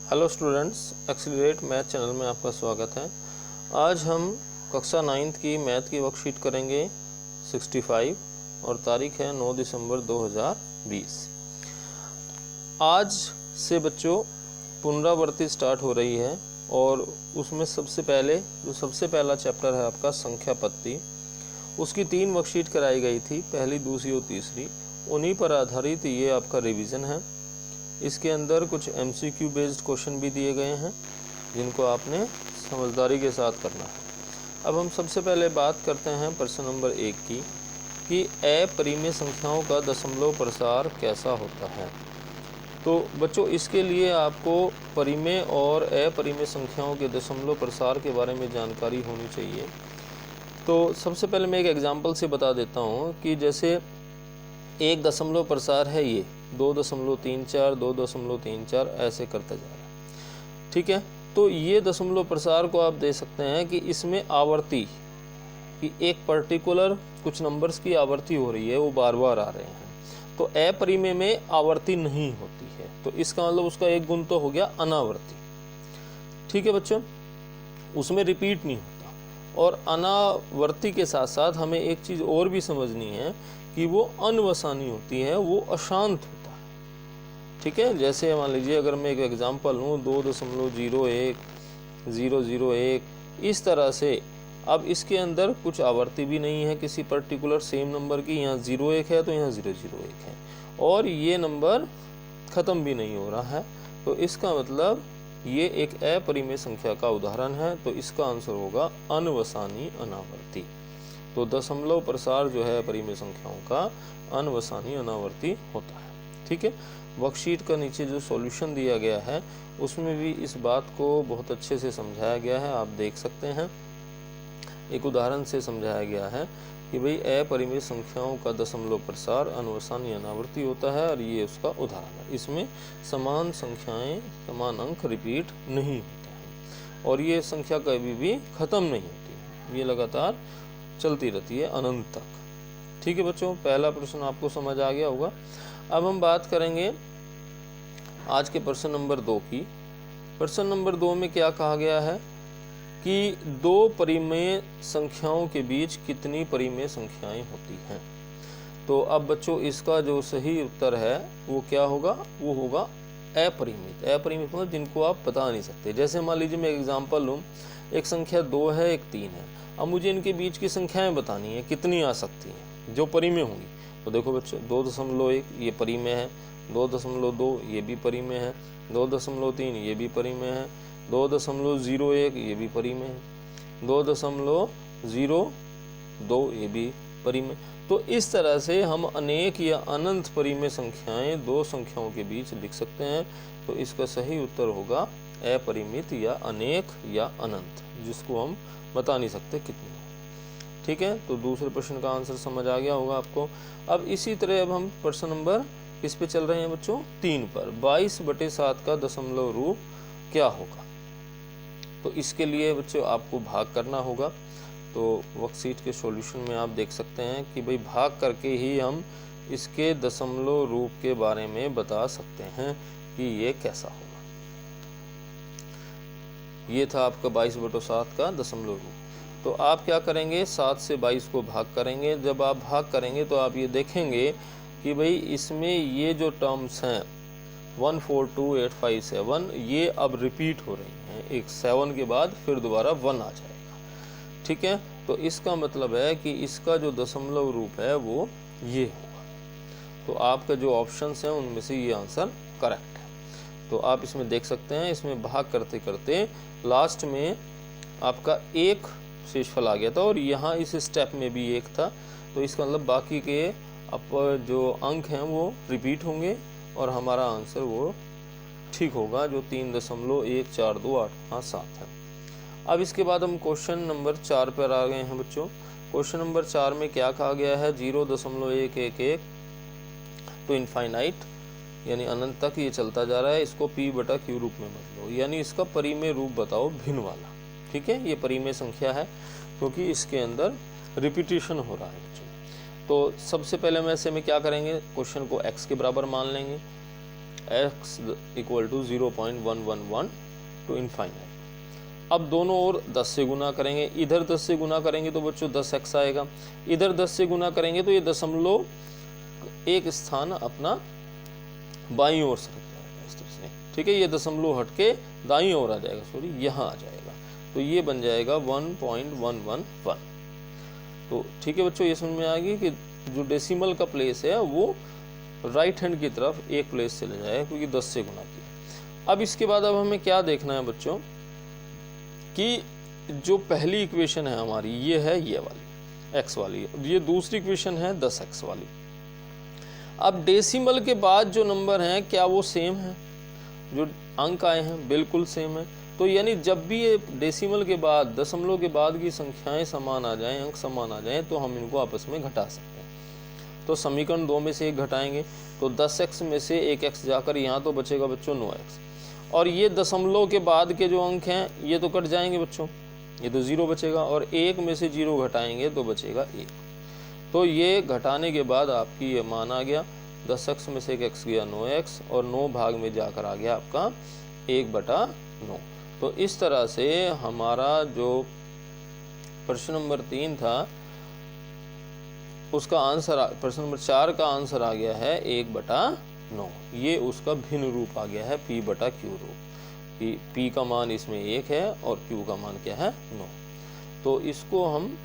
Hello students, accelerate math channel में आपका स्वागत है। आज हम कक्षा 9th की मैथ की वर्कशीट करेंगे 65 और तारीख है 9 दिसंबर 2020। आज से बच्चों पुनरावृत्ति स्टार्ट हो रही है और उसमें सबसे पहला चैप्टर है आपका संख्या पत्ती। उसकी 3 वर्कशीट कराई गई थी, पहली, दूसरी और तीसरी। उन्हीं पर आधारित ये आपका रिवीजन है। इसके अंदर कुछ MCQ बेस्ड क्वेश्चन भी दिए गए हैं जिनको आपने समझदारी के साथ करना है। अब हम सबसे पहले बात करते हैं प्रश्न नंबर 1 की कि अपरिमेय संख्याओं का दशमलव प्रसार कैसा होता है। तो बच्चों, इसके लिए आपको परिमेय और अपरिमेय संख्याओं के दशमलव प्रसार के बारे में जानकारी होनी चाहिए। तो सबसे पहले मैं एक एग्जाम्पल से बता देता हूँ कि जैसे एक दशमलव प्रसार है, ये 2.34, 2.34 ऐसे करता जा रहा है। ठीक है, तो ये दशमलव प्रसार को आप दे सकते हैं कि इसमें आवर्ती कि एक पर्टिकुलर कुछ नंबर्स की आवर्ती हो रही है, वो बार बार आ रहे हैं। तो अपरिमेय में आवर्ती नहीं होती है, तो इसका मतलब उसका एक गुण तो हो गया अनावर्ती। ठीक है बच्चों, उसमें रिपीट नहीं होता। और अनावर्ती के साथ साथ हमें एक चीज़ और भी समझनी है कि वो अनवसानी होती है, वो अशांत होता है। ठीक है, जैसे मान लीजिए अगर मैं एक एग्जांपल लूँ 2.01 इस तरह से। अब इसके अंदर कुछ आवर्ती भी नहीं है किसी पर्टिकुलर सेम नंबर की, यहाँ 01 है तो यहाँ 001 है, और ये नंबर ख़त्म भी नहीं हो रहा है। तो इसका मतलब ये एक अपरिमेय संख्या का उदाहरण है। तो इसका आंसर होगा अनवसानी अनावर्ती। तो दशमलव प्रसार जो है परिमेय संख्याओं का अनवसानी अनावर्ती होता है। ठीक है, वर्कशीट का नीचे जो सॉल्यूशन दिया गया है उसमें भी इस बात को बहुत अच्छे से समझाया गया है, आप देख सकते हैं। एक उदाहरण से समझाया गया है कि भाई अपरिमेय संख्याओं का दशमलव प्रसार अनवसानी अनावर्ती होता है, और ये उसका उदाहरण है। इसमें समान संख्याएं, समान अंक रिपीट नहीं होते हैं, और ये संख्या कभी भी ख़त्म नहीं होती, ये लगातार चलती रहती है अनंत तक। ठीक है बच्चों, पहला प्रश्न आपको समझ आ गया होगा। अब हम बात करेंगे आज के प्रश्न नंबर 2 की। प्रश्न नंबर 2 में क्या कहा गया है कि दो परिमेय संख्याओं के बीच कितनी परिमेय संख्याएं होती हैं। तो अब बच्चों, इसका जो सही उत्तर है वो क्या होगा, वो होगा अपरिमित। अपरिमित मतलब जिनको आप बता नहीं सकते। जैसे मान लीजिए मैं एग्जांपल लूँ, एक संख्या 2 है, एक 3 है। अब मुझे इनके बीच की संख्याएं बतानी है, कितनी आ सकती हैं जो परिमेय होंगी। तो देखो बच्चों, 2.1 ये परिमेय है, 2.2 ये भी परिमेय है, 2.3 ये भी परिमेय है, 2.01 ये भी परिमेय है, 2.02 ये भी परिमेय। तो इस तरह से हम अनेक या अनंत परिमेय संख्याएं दो संख्याओं के बीच लिख सकते हैं। तो इसका सही उत्तर होगा अपरिमित या अनेक या अनंत, जिसको हम बता नहीं सकते कितनी। ठीक है, तो दूसरे प्रश्न का आंसर समझ आ गया होगा आपको। अब इसी तरह अब हम प्रश्न नंबर किस पे चल रहे हैं बच्चों, 3 पर। 22/7 का दशमलव रूप क्या होगा। तो इसके लिए बच्चों आपको भाग करना होगा। तो वर्कशीट के सॉल्यूशन में आप देख सकते हैं कि भाई भाग करके ही हम इसके दशमलव रूप के बारे में बता सकते हैं कि ये कैसा होगा। ये था आपका 22/7 का दशमलव रूप। तो आप क्या करेंगे, 7 से 22 को भाग करेंगे। जब आप भाग करेंगे तो आप ये देखेंगे कि भाई इसमें ये जो टर्म्स हैं 142,857 ये अब रिपीट हो रही हैं। एक 7 के बाद फिर दोबारा 1 आ जाएगा। ठीक है, तो इसका मतलब है कि इसका जो दशमलव रूप है वो ये होगा। तो आपका जो ऑप्शंस हैं उनमें से ये आंसर करेक्ट है। तो आप इसमें देख सकते हैं, इसमें भाग करते करते लास्ट में आपका एक शेषफल आ गया था, और यहाँ इस स्टेप में भी एक था। तो इसका मतलब बाकी के अब जो अंक हैं वो रिपीट होंगे, और हमारा आंसर वो ठीक होगा जो 3.142857 है। अब इसके बाद हम क्वेश्चन नंबर 4 पर आ गए हैं बच्चों। क्वेश्चन नंबर 4 में क्या कहा गया है, 0.111 तो इनफाइनाइट यानी अनंत तक ये चलता जा रहा है। इसको p/q रूप में मत लो, यानी इसका परिमेय रूप बताओ भिन्न वाला। ठीक है, ये परिमेय संख्या है क्योंकि इसके अंदर रिपीटिशन हो रहा है बच्चों। तो सबसे पहले में ऐसे में क्या करेंगे, क्वेश्चन को x के बराबर मान लेंगे। x equal to 0.111 to infinite. अब दोनों ओर 10 से गुना करेंगे, इधर 10 से गुना करेंगे तो बच्चों 10x आएगा, इधर 10 से गुना करेंगे तो ये दशमलव एक स्थान अपना बाईं ओर सरक जाएगा इस तरह से, ठीक है। ये दशमलव हटके दाईं ओर आ जाएगा, सॉरी यहाँ आ जाएगा, तो ये बन जाएगा 1.111। तो ठीक है बच्चों, ये समझ में आ गई कि जो डेसिमल का प्लेस है वो राइट हैंड की तरफ एक प्लेस चले जाएगा क्योंकि 10 से गुना किया। अब इसके बाद अब हमें क्या देखना है बच्चों कि जो पहली इक्वेशन है हमारी ये है ये वाली x वाली, ये दूसरी इक्वेशन है 10x वाली। अब डेसिमल के बाद जो नंबर हैं क्या वो सेम है, जो अंक आए हैं बिल्कुल सेम है। तो यानी जब भी ये डेसिमल के बाद दशमलव के बाद की संख्याएं समान आ जाएं, अंक समान आ जाएं, तो हम इनको आपस में घटा सकते हैं। तो समीकरण 2 में से एक घटाएंगे तो 10x में से 1x जाकर यहाँ तो बचेगा बच्चों 9x, और ये दशमलव के बाद के जो अंक हैं ये तो कट जाएंगे बच्चों, ये तो 0 बचेगा, और 1 में से 0 घटाएंगे तो बचेगा 1। तो ये घटाने के बाद आपकी ये मान आ गया, 10x में से 1x गया 9x, और 9 भाग में जाकर आ गया आपका 1/9। तो इस तरह से हमारा जो प्रश्न नंबर 3 था उसका आंसर, प्रश्न नंबर 4 का आंसर आ गया है 1/9। ये उसका भिन्न रूप आ गया है p/q रूप, कि p का मान इसमें 1 है और q का मान क्या है 9। तो इसको हम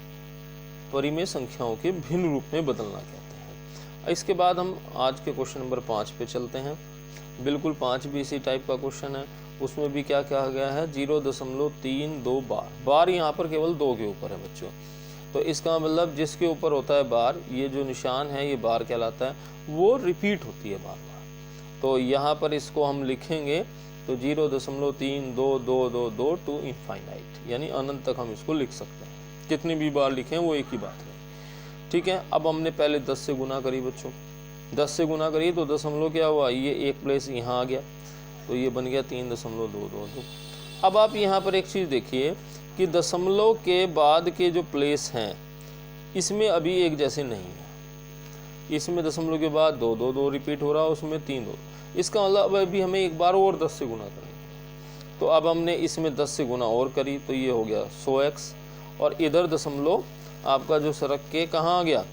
परिमेय संख्याओं के भिन्न रूप में बदलना कहते हैं। इसके बाद हम आज के क्वेश्चन नंबर 5 पे चलते हैं। बिल्कुल 5 भी इसी टाइप का क्वेश्चन है, उसमें भी क्या कहा गया है 0.32 बार। बार यहाँ पर केवल 2 के ऊपर है बच्चों, तो इसका मतलब जिसके ऊपर होता है बार, ये जो निशान है ये बार कहलाता है, वो रिपीट होती है बार बार। तो यहाँ पर इसको हम लिखेंगे तो 0.322222 टू इनफाइनाइट, यानी अनंत तक हम इसको लिख सकते हैं। कितनी भी बार लिखें वो एक ही बात है, ठीक है। अब हमने पहले 10 से गुना करी बच्चों, 10 से गुना करी तो दशमलव क्या हुआ, ये एक प्लेस यहाँ आ गया तो ये बन गया 3.222। अब आप यहाँ पर एक चीज़ देखिए कि दशमलव के बाद के जो प्लेस हैं इसमें अभी एक जैसे नहीं है, इसमें दशमलव के बाद 2 रिपीट हो रहा है, उसमें 3 इसका मतलब अभी हमें एक बार और 10 से गुना करना। तो अब हमने इसमें 10 से गुना और करी तो ये हो गया 100x, और इधर दशमलव आपका जो सरक के कहाँ आ गया,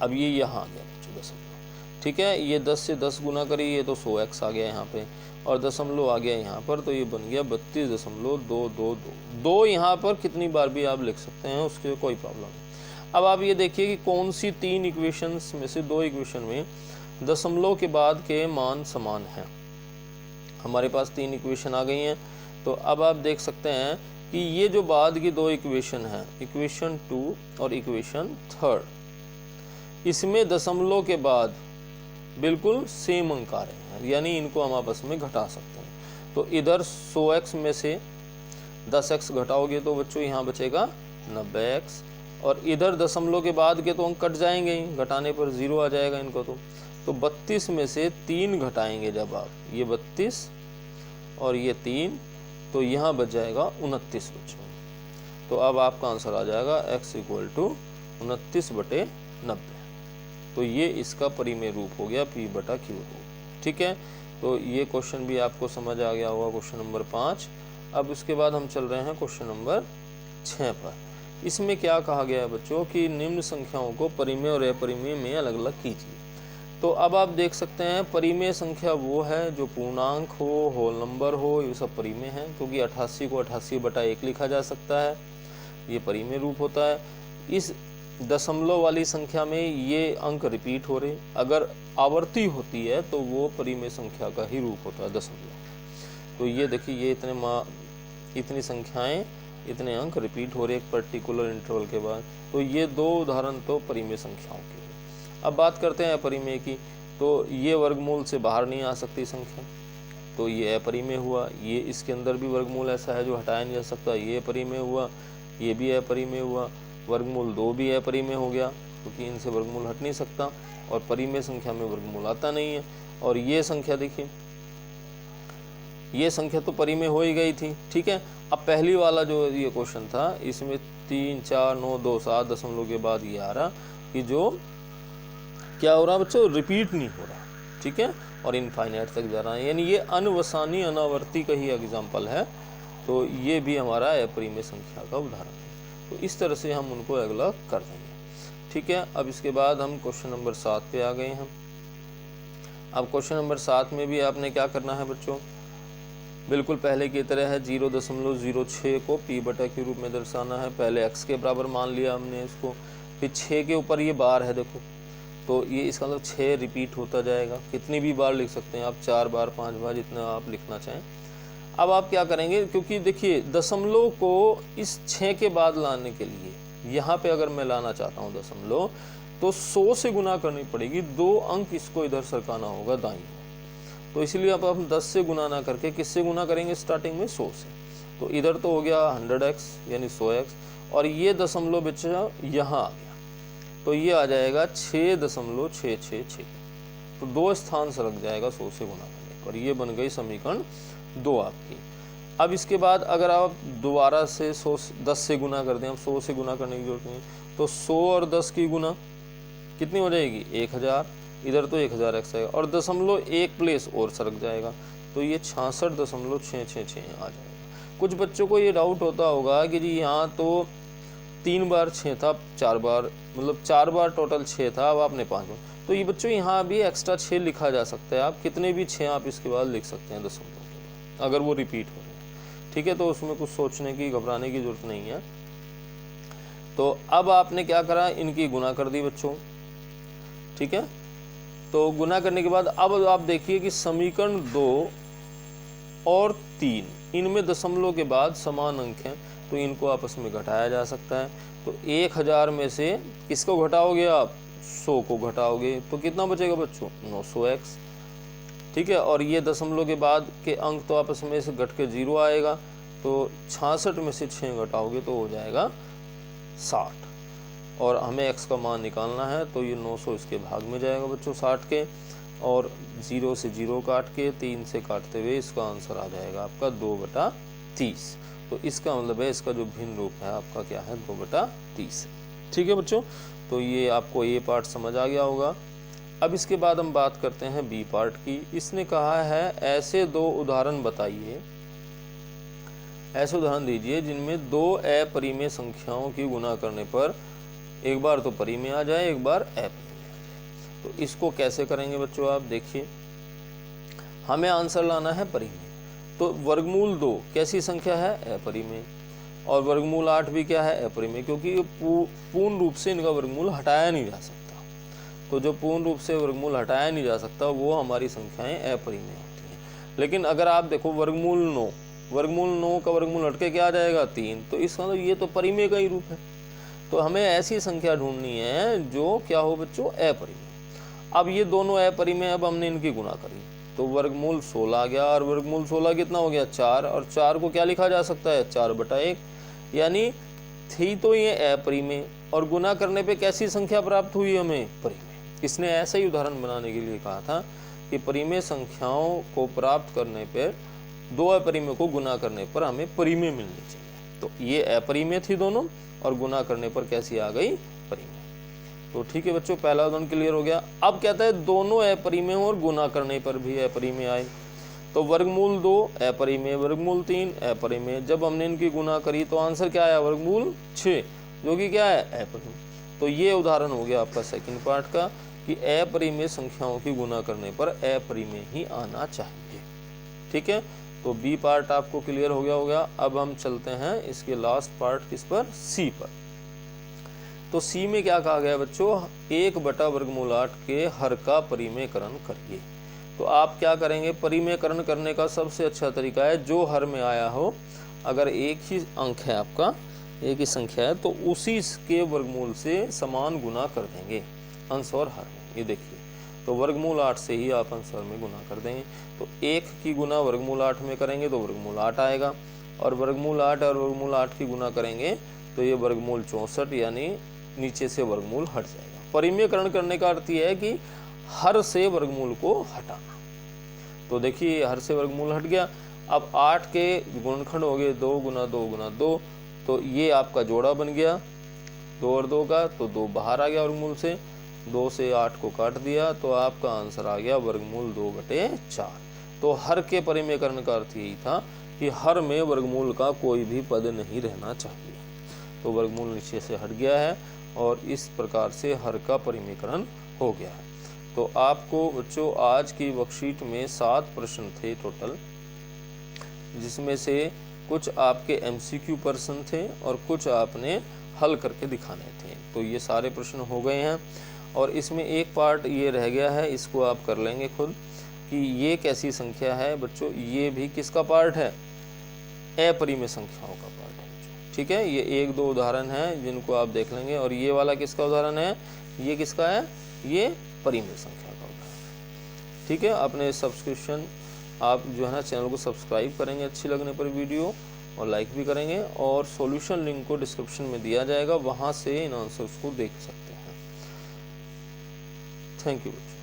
अब ये यहाँ आ गया दशमलव, ठीक है। ये 10 से 10 गुना करी, ये तो 100x आ गया यहाँ पे, और दशमलव आ गया यहाँ पर, तो ये बन गया 32.222। 2 यहाँ पर कितनी बार भी आप लिख सकते हैं, उसके कोई प्रॉब्लम नहीं। अब आप ये देखिए कि कौन सी 3 इक्वेशंस में से 2 इक्वेशन में दशमलव के बाद के मान समान हैं। हमारे पास 3 इक्वेशन आ गई हैं, तो अब आप देख सकते हैं कि ये जो बाद की 2 इक्वेशन हैं, इक्वेशन 2 और इक्वेशन 3, इसमें दशमलव के बाद बिल्कुल सेम अंक आ रहे हैं, यानी इनको हम आपस में घटा सकते हैं। तो इधर 100x में से 10x घटाओगे तो बच्चों यहाँ बचेगा 90x, और इधर दशमलव के बाद के तो अंक कट जाएंगे ही, घटाने पर 0 आ जाएगा इनको। तो 32 में से 3 घटाएंगे जब आप, ये 32 और ये 3, तो यहाँ बच जाएगा 29 बच्चों। तो अब आपका आंसर आ जाएगा x इक्वल टू 29/90। तो ये इसका परिमेय रूप हो गया p/q रूप, ठीक है। तो ये क्वेश्चन भी आपको समझ आ गया होगा, क्वेश्चन नंबर 5। अब उसके बाद हम चल रहे हैं क्वेश्चन नंबर 6 पर। इसमें क्या कहा गया है बच्चों कि निम्न संख्याओं को परिमेय और अपरिमेय में अलग अलग कीजिए। तो अब आप देख सकते हैं परिमेय संख्या वो है जो पूर्णांक हो, होल नंबर हो, ये सब परिमेय है, क्योंकि 88 को 88/1 लिखा जा सकता है, ये परिमेय रूप होता है। इस दशमलव वाली संख्या में ये अंक रिपीट हो रहे, अगर आवर्ती होती है तो वो परिमेय संख्या का ही रूप होता है दशमलव। तो ये देखिए, ये इतनी संख्याएं, इतने अंक रिपीट हो रहे एक पर्टिकुलर इंटरवल के बाद। तो ये 2 उदाहरण तो परिमेय संख्याओं के। अब बात करते हैं अपरिमेय की। तो ये वर्गमूल से बाहर नहीं आ सकती संख्या, तो ये अपरिमेय हुआ। ये इसके अंदर भी वर्गमूल ऐसा है जो हटाया नहीं जा सकता, ये अपरिमेय हुआ। ये भी अपरिमेय हुआ। वर्गमूल 2 भी अपरिमेय हो गया, क्योंकि इनसे वर्गमूल हट नहीं सकता, और परिमेय संख्या में वर्गमूल आता नहीं है। और ये संख्या देखिए, ये संख्या तो परिमेय हो ही गई थी, ठीक है। अब पहली वाला जो ये क्वेश्चन था, इसमें 3, 4, 9, 2, 7 दशमलव के बाद ये आ रहा कि जो क्या हो रहा बच्चों, रिपीट नहीं हो रहा, ठीक है, और इनफाइनाइट तक जा रहा है, यानी ये अनवसानी अनावर्ती का ही एग्जाम्पल है। तो ये भी हमारा अपरिमेय संख्या का उदाहरण है। तो इस तरह से हम उनको अगला कर देंगे। ठीक है, अब इसके बाद हम क्वेश्चन नंबर 7 पे आ गए हैं। अब क्वेश्चन नंबर 7 में भी आपने क्या करना है बच्चों, बिल्कुल पहले की तरह है 0.06 को p बटा के रूप में दर्शाना है। पहले x के बराबर मान लिया हमने इसको, फिर 6 के ऊपर ये बार है देखो, तो ये इसका मतलब 6 रिपीट होता जाएगा। कितनी भी बार लिख सकते हैं आप, 4 बार 5 बार जितना आप लिखना चाहें। अब आप क्या करेंगे, क्योंकि देखिए दशमलव को इस 6 के बाद लाने के लिए यहाँ पे अगर मैं लाना चाहता हूँ दशमलव, तो 100 से गुना करनी पड़ेगी, 2 अंक इसको इधर सरकाना होगा दाईं ओर। तो इसलिए अब हम 10 से गुना ना करके किससे गुना करेंगे स्टार्टिंग में, 100 से। तो इधर तो हो गया 100x यानी 100x, और ये दशमलव बच्चा यहाँ आ गया, तो ये आ जाएगा 6.666। तो 2 स्थान सरक जाएगा 100 से गुना करने पर। ये बन गई समीकरण 2 आपकी। अब इसके बाद अगर आप दोबारा से 10 से गुना कर दें, अब 100 से गुना करने की जरूरत नहीं, तो 100 और 10 की गुना कितनी हो जाएगी, 1000। इधर तो 1000x आएगा, और दशमलव 1 प्लेस और सरक जाएगा, तो ये 66.666 आ जाएगा। कुछ बच्चों को ये डाउट होता होगा कि जी यहाँ तो 3 बार 6 था, 4 बार, मतलब 4 बार टोटल 6 था, अब आपने 5 बार। तो ये बच्चों यहाँ भी एक्स्ट्रा 6 लिखा जा सकता है, आप कितने भी 6 आप इसके बाद लिख सकते हैं दशमलव के बाद, अगर वो रिपीट हो रहे हैं। ठीक है, तो उसमें कुछ सोचने की घबराने की जरूरत नहीं है। तो अब आपने क्या करा, इनकी गुना कर दी बच्चों। ठीक है, तो गुना करने के बाद अब आप देखिए कि समीकरण 2 और 3 इनमें दशमलव के बाद समान अंक हैं, तो इनको आपस में घटाया जा सकता है। तो 1000 में से किसको घटाओगे आप, 100 को घटाओगे, तो कितना बचेगा बच्चों, 900x। ठीक है, और ये दशमलव के बाद के अंक तो आपस में से घट के 0 आएगा, तो 66 में से 6 घटाओगे तो हो जाएगा 60, और हमें x का मान निकालना है, तो ये 900 इसके भाग में जाएगा बच्चों 60 के, और 0 से 0 काट के 3 से काटते हुए इसका आंसर आ जाएगा आपका 2/30। तो इसका मतलब है इसका जो भिन्न रूप है आपका क्या है, 2/30 है। ठीक है बच्चों, तो ये आपको ये पार्ट समझ आ गया होगा। अब इसके बाद हम बात करते हैं बी पार्ट की। इसने कहा है ऐसे 2 उदाहरण बताइए, ऐसे उदाहरण दीजिए जिनमें 2 अपरिमेय संख्याओं की गुना करने पर एक बार तो परिमेय आ जाए, एक बार अपरिमेय आ जाए। तो इसको कैसे करेंगे बच्चों, आप देखिए, हमें आंसर लाना है परिमेय। तो वर्गमूल 2 कैसी संख्या है, अपरिमेय, और वर्गमूल 8 भी क्या है, अपरिमेय, क्योंकि पूर्ण रूप से इनका वर्गमूल हटाया नहीं जा सकता। तो जो पूर्ण रूप से वर्गमूल हटाया नहीं जा सकता वो हमारी संख्याएं अपरिमेय होती हैं। लेकिन अगर आप देखो वर्गमूल 9 का वर्गमूल हटके क्या आ जाएगा, 3, तो इसका मतलब ये तो परिमेय का ही रूप है। तो हमें ऐसी संख्या ढूंढनी है जो क्या हो बच्चों, अपरिमेय। अब ये दोनों अपरिमेय, अब हमने इनकी गुणा करी, तो वर्गमूल 16 आ गया, और वर्गमूल 16 कितना हो गया, 4, और 4 को क्या लिखा जा सकता है, 4/1, यानी थी तो ये अपरिमेय, और गुना करने पे कैसी संख्या प्राप्त हुई हमें, परिमेय। इसने ऐसा ही उदाहरण बनाने के लिए कहा था कि परिमेय संख्याओं को प्राप्त करने पर 2 अपरिमेय को गुना करने पर हमें परिमेय मिलनी चाहिए। तो ये अपरिमेय थी दोनों, और गुना करने पर कैसी आ गई, परिमेय। तो ठीक है बच्चों, पहला उदाहरण क्लियर हो गया। अब कहता है दोनों अपरिमेय और गुना करने पर भी अपरिमेय आए। तो वर्गमूल 2 अपरिमेय, वर्गमूल 3 अपरिमेय। जब हमने इनकी गुना करी तो आंसर क्या आया, वर्गमूल 6, जो कि क्या है, अपरिमेय। तो ये उदाहरण हो गया आपका सेकंड पार्ट का कि अपरिमेय संख्याओं की गुना करने पर अपरिमेय ही आना चाहिए। ठीक है, तो बी पार्ट आपको क्लियर हो गया होगा। अब हम चलते हैं इसके लास्ट पार्ट किस पर, सी पर। तो सी में क्या कहा गया बच्चों, 1/8 के हर का परिमेयकरण करिए। तो आप क्या करेंगे, परिमेयकरण करने का सबसे अच्छा तरीका है जो हर में आया हो, अगर एक ही अंक है आपका, एक ही संख्या है, तो उसी के वर्गमूल से समान गुना कर देंगे अंश और हर में। ये देखिए, तो वर्गमूल 8 से ही आप अंश हर में गुना कर देंगे। तो 1 की गुना वर्गमूल 8 में करेंगे तो वर्गमूल 8 आएगा, और वर्गमूल 8 और वर्गमूल 8 की गुना करेंगे तो ये वर्गमूल 64, यानी नीचे से वर्गमूल हट जाएगा। परिमेयकरण करने का अर्थ यह है कि हर से वर्गमूल को हटाना। तो देखिए हर से वर्गमूल हट गया। अब 8 के गुणनखंड हो गए 2 गुना 2 गुना 2, तो ये आपका जोड़ा बन गया 2 और 2 का, तो 2 बाहर आ गया वर्गमूल से। 2 से 8 को काट दिया तो आपका आंसर आ गया वर्गमूल 2/4। तो हर के परिमेयकरण का अर्थ यही था कि हर में वर्गमूल का कोई भी पद नहीं रहना चाहिए। तो वर्गमूल नीचे से हट गया है और इस प्रकार से हर का परिमेयकरण हो गया है। तो आपको बच्चों आज की वर्कशीट में 7 प्रश्न थे टोटल, जिसमें से कुछ आपके एमसीक्यू प्रश्न थे और कुछ आपने हल करके दिखाने थे। तो ये सारे प्रश्न हो गए हैं और इसमें एक पार्ट ये रह गया है, इसको आप कर लेंगे खुद कि ये कैसी संख्या है। बच्चों ये भी किसका पार्ट है? अपरिमेय संख्याओं का पार्ट है। ठीक है, ये 1-2 उदाहरण हैं जिनको आप देख लेंगे। और ये वाला किसका उदाहरण है? ये किसका है? ये परिमेय संख्या का उदाहरण। ठीक है, अपने सब्सक्रिप्शन आप जो है ना चैनल को सब्सक्राइब करेंगे अच्छी लगने पर वीडियो, और लाइक भी करेंगे, और सॉल्यूशन लिंक को डिस्क्रिप्शन में दिया जाएगा, वहाँ से इन आंसर्स को देख सकते हैं। थैंक यू बच्चों।